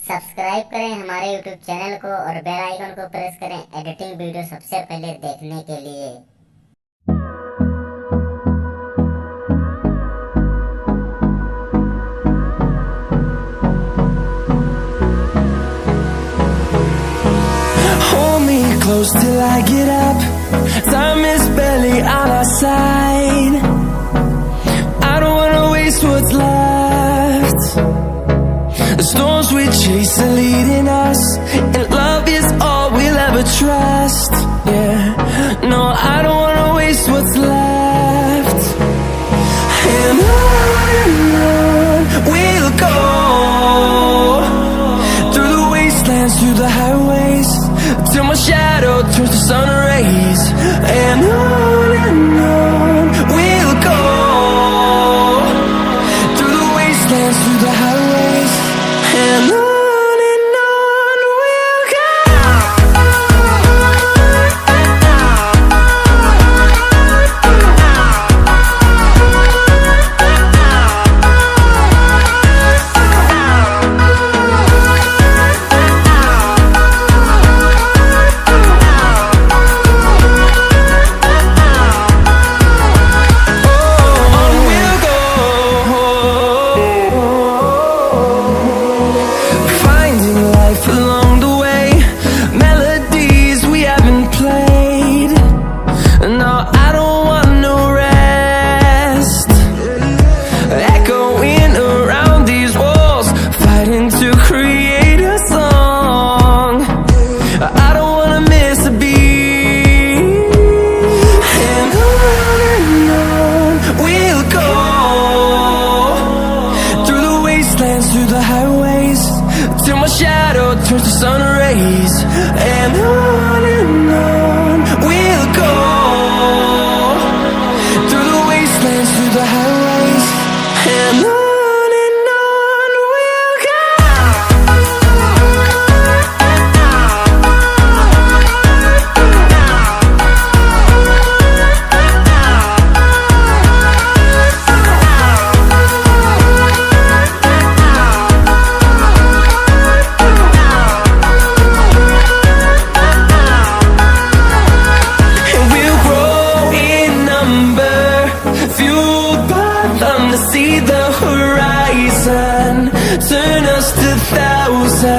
Subscribe करें हमारे YouTube channel को और बेल आइकन को प्रेस करें एडिटिंग वीडियो सबसे पहले देखने के लिए। Hold me close till I get up. Time is barely on our side. I don't wanna waste what's left. The storms we chase are leading us, and love is all we'll ever trust. Yeah, no, I don't wanna waste what's left. And on we'll go, through the wastelands, through the highways, till my shadow turns to sun rays. And on we'll go, through the wastelands, through the highways, and on we'll go. Through the highways, till my shadow turns to sun rays. And on we'll go, through the wastelands, through the highways, and on we'll go. See the horizon, turn us to thousands.